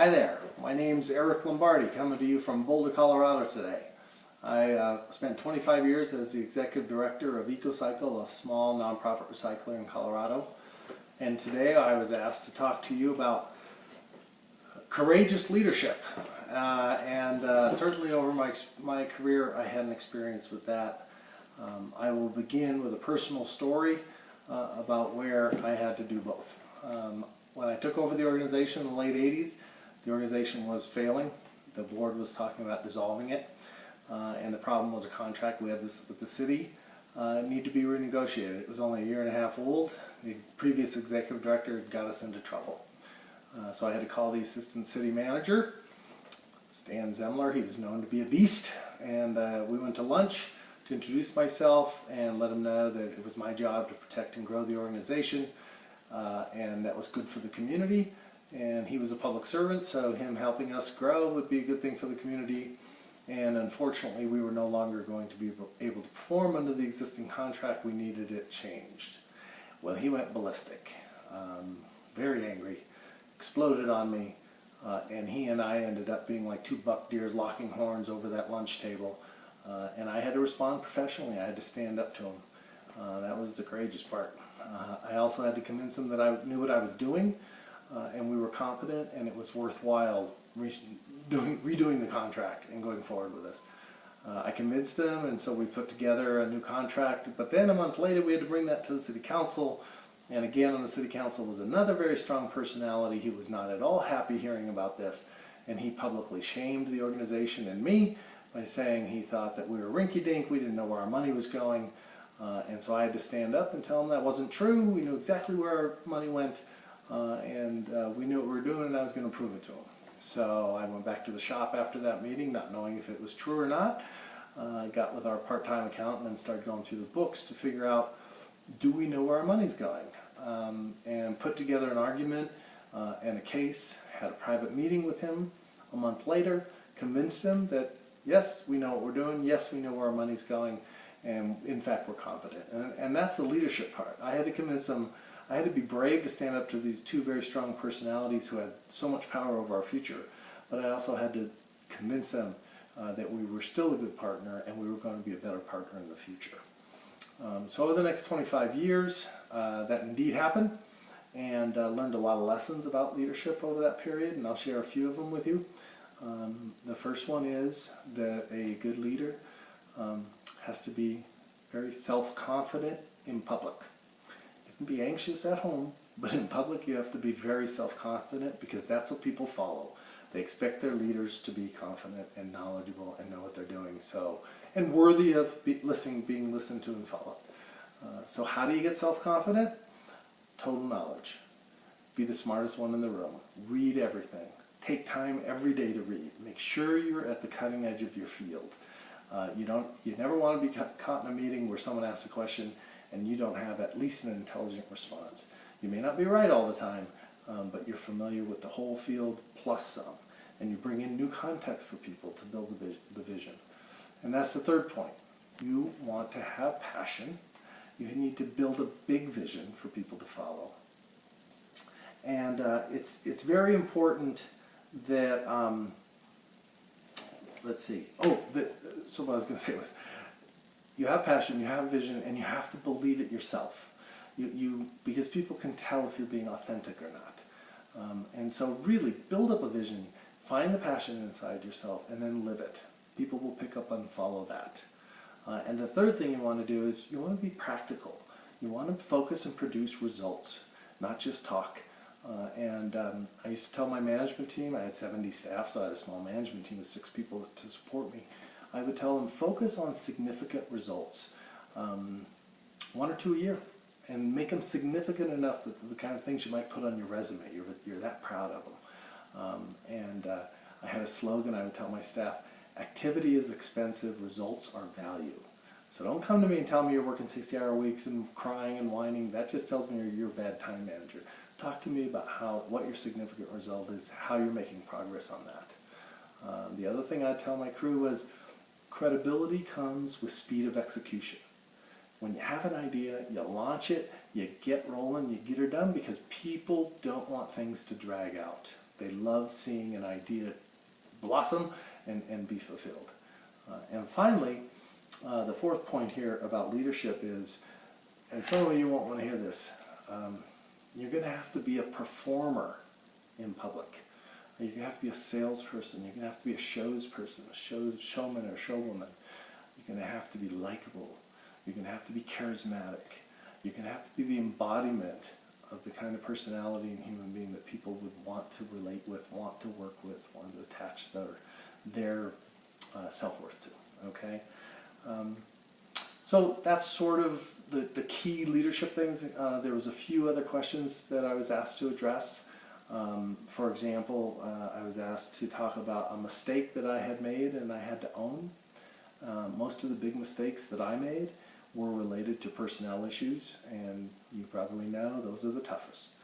Hi there, my name's Eric Lombardi, coming to you from Boulder, Colorado today. I spent 25 years as the Executive Director of EcoCycle, a small nonprofit recycler in Colorado. And today I was asked to talk to you about courageous leadership. Certainly over my career I had an experience with that. I will begin with a personal story about where I had to do both. When I took over the organization in the late 80s, the organization was failing. The board was talking about dissolving it, and the problem was a contract we had with the city needed to be renegotiated. It was only a year and a half old. The previous executive director had got us into trouble. So I had to call the assistant city manager, Stan Zemler. He was known to be a beast, and we went to lunch to introduce myself and let him know that it was my job to protect and grow the organization, and that was good for the community. And he was a public servant, so him helping us grow would be a good thing for the community. And unfortunately, we were no longer going to be able to perform under the existing contract. We needed it changed. Well, he went ballistic, very angry, exploded on me, and he and I ended up being like two buck deers locking horns over that lunch table. And I had to respond professionally. I had to stand up to him. That was the courageous part. I also had to convince him that I knew what I was doing. And we were competent, and it was worthwhile redoing the contract and going forward with this. I convinced him, and so we put together a new contract. But then a month later, we had to bring that to the city council. And again, on the city council was another very strong personality. He was not at all happy hearing about this, and he publicly shamed the organization and me by saying he thought that we were rinky-dink, we didn't know where our money was going. And so I had to stand up and tell him that wasn't true. We knew exactly where our money went. We knew what we were doing, and I was going to prove it to him. So I went back to the shop after that meeting, not knowing if it was true or not. I got with our part-time accountant and started going through the books to figure out, do we know where our money's going? And put together an argument and a case, had a private meeting with him a month later, convinced him that, yes, we know what we're doing, yes, we know where our money's going, and in fact, we're competent. And that's the leadership part. I had to convince him. I had to be brave to stand up to these two very strong personalities who had so much power over our future, but I also had to convince them that we were still a good partner and we were going to be a better partner in the future. So over the next 25 years, that indeed happened, and learned a lot of lessons about leadership over that period, and I'll share a few of them with you. The first one is that a good leader has to be very self-confident in public. Be anxious at home, but in public you have to be very self-confident, because that's what people follow. They expect their leaders to be confident and knowledgeable and know what they're doing, and worthy of being listened to and followed. So how do you get self-confident? Total knowledge. Be the smartest one in the room. Read everything. Take time every day to read. Make sure you're at the cutting edge of your field. You never want to be caught in a meeting where someone asks a question and you don't have at least an intelligent response. You may not be right all the time, but you're familiar with the whole field plus some, and you bring in new context for people to build the vision. And that's the third point. You want to have passion. You need to build a big vision for people to follow. And it's very important that, so what I was going to say was, you have passion, you have vision, and you have to believe it yourself. Because people can tell if you're being authentic or not. And so really build up a vision, find the passion inside yourself, and then live it. People will pick up and follow that. And the third thing you want to do is you want to be practical. You want to focus and produce results, not just talk. I used to tell my management team, I had 70 staff, so I had a small management team of 6 people to support me. I would tell them, focus on significant results, 1 or 2 a year, and make them significant enough that the kind of things you might put on your resume, you're that proud of them. I had a slogan I would tell my staff: activity is expensive, results are value. So don't come to me and tell me you're working 60-hour weeks and crying and whining. That just tells me you're a bad time manager. Talk to me about what your significant result is, how you're making progress on that. The other thing I'd tell my crew was, credibility comes with speed of execution. When you have an idea, you launch it, you get rolling, you get her done, because people don't want things to drag out. They love seeing an idea blossom and be fulfilled. And finally, the fourth point here about leadership is, and some of you won't want to hear this, you're going to have to be a performer in public. You're going to have to be a salesperson. You're going to have to be a shows person, a showman or showwoman. You're going to have to be likable. You're going to have to be charismatic. You're going to have to be the embodiment of the kind of personality and human being that people would want to relate with, want to work with, want to attach their self-worth to. Okay? So that's sort of the key leadership things. There was a few other questions that I was asked to address. For example, I was asked to talk about a mistake that I had made and I had to own. Most of the big mistakes that I made were related to personnel issues, and you probably know those are the toughest.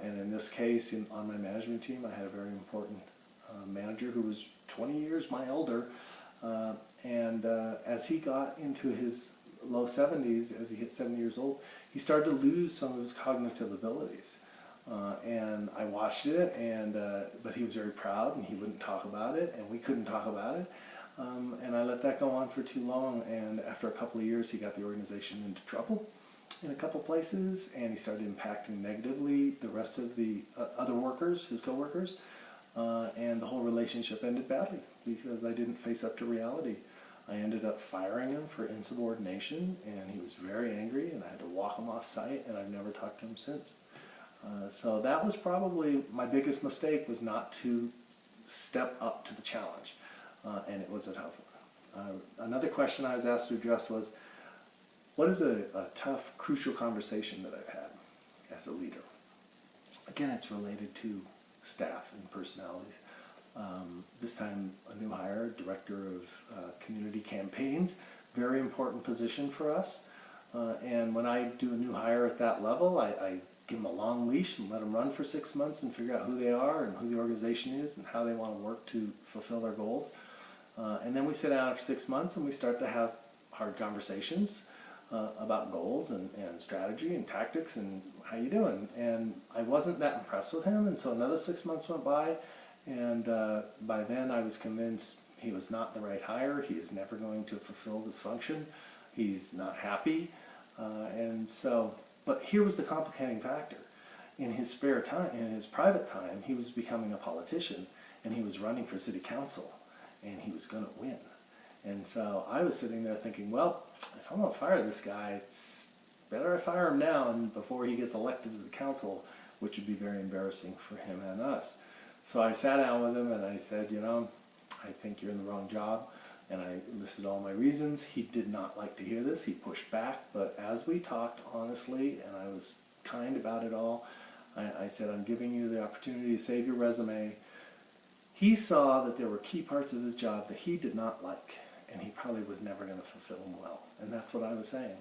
And in this case, on my management team, I had a very important manager who was 20 years my elder, and as he got into his low 70s, as he hit 70 years old, he started to lose some of his cognitive abilities. And I watched it, but he was very proud, and he wouldn't talk about it, and we couldn't talk about it. And I let that go on for too long, and after a couple of years, he got the organization into trouble in a couple places, and he started impacting negatively the rest of the other workers, his co-workers, and the whole relationship ended badly because I didn't face up to reality. I ended up firing him for insubordination, and he was very angry, and I had to walk him off site, and I've never talked to him since. So that was probably my biggest mistake, was not to step up to the challenge, and it was a tough one. Another question I was asked to address was, what is a tough, crucial conversation that I've had as a leader? Again, it's related to staff and personalities. This time, a new hire, director of community campaigns, very important position for us. And when I do a new hire at that level, I give them a long leash and let them run for 6 months and figure out who they are and who the organization is and how they want to work to fulfill their goals. And then we sit down for 6 months and we start to have hard conversations about goals and strategy and tactics and how you doing. And I wasn't that impressed with him, and so another 6 months went by, and by then I was convinced he was not the right hire. He is never going to fulfill this function. He's not happy, but here was the complicating factor. In his spare time, in his private time, he was becoming a politician, and he was running for city council, and he was going to win. And so I was sitting there thinking, well, if I'm going to fire this guy, it's better I fire him now and before he gets elected to the council, which would be very embarrassing for him and us. So I sat down with him and I said, I think you're in the wrong job. And I listed all my reasons. He did not like to hear this. He pushed back. But as we talked honestly, and I was kind about it all, I said, I'm giving you the opportunity to save your resume. He saw that there were key parts of his job that he did not like, and he probably was never going to fulfill them well. And that's what I was saying.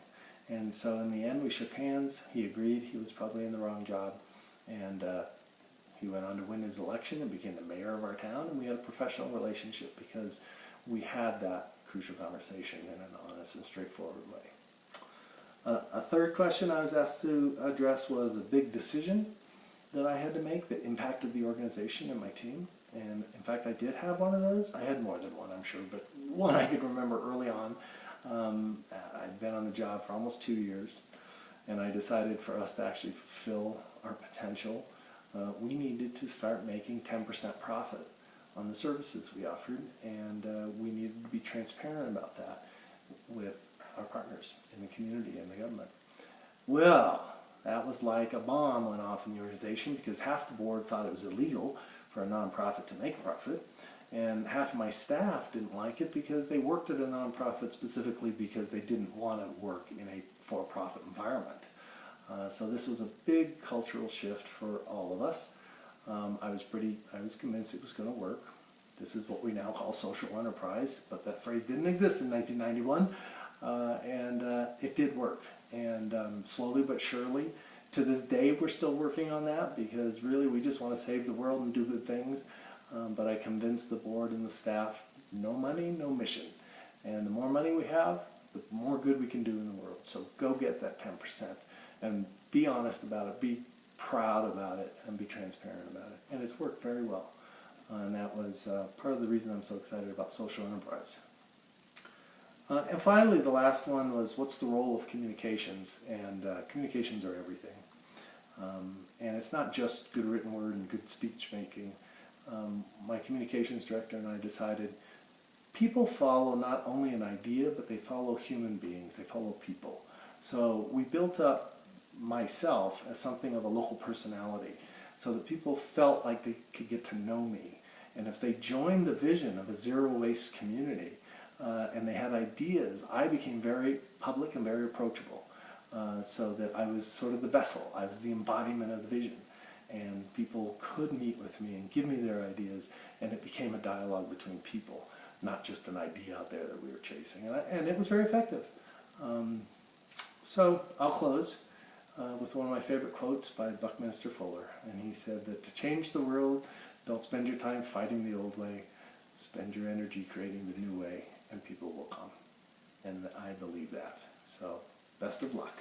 And so in the end, we shook hands. He agreed he was probably in the wrong job. And he went on to win his election and became the mayor of our town. And we had a professional relationship because we had that crucial conversation in an honest and straightforward way. A third question I was asked to address was a big decision that I had to make that impacted the organization and my team. And in fact, I did have one of those. I had more than one, I'm sure, but one I could remember early on. I'd been on the job for almost 2 years, and I decided for us to actually fulfill our potential, we needed to start making 10% profit on the services we offered, and we needed to be transparent about that with our partners in the community and the government. Well, that was like a bomb went off in the organization because half the board thought it was illegal for a nonprofit to make a profit, and half of my staff didn't like it because they worked at a nonprofit specifically because they didn't want to work in a for-profit environment. So this was a big cultural shift for all of us. I was convinced it was going to work. This is what we now call social enterprise, but that phrase didn't exist in 1991, and it did work. And slowly but surely, to this day, we're still working on that because really we just want to save the world and do good things. But I convinced the board and the staff, no money, no mission. And the more money we have, the more good we can do in the world. So go get that 10% and be honest about it. proud about it and be transparent about it. And it's worked very well. And that was part of the reason I'm so excited about social enterprise. And finally, the last one was, what's the role of communications? And communications are everything. And it's not just good written word and good speech making. My communications director and I decided people follow not only an idea, but they follow human beings, they follow people. So we built up myself as something of a local personality so that people felt like they could get to know me. And if they joined the vision of a zero waste community and they had ideas, I became very public and very approachable. So that I was sort of the vessel, I was the embodiment of the vision. And people could meet with me and give me their ideas, and it became a dialogue between people, not just an idea out there that we were chasing. And it was very effective. So I'll close with one of my favorite quotes by Buckminster Fuller. And he said that to change the world, don't spend your time fighting the old way, spend your energy creating the new way, and people will come. And I believe that. So best of luck.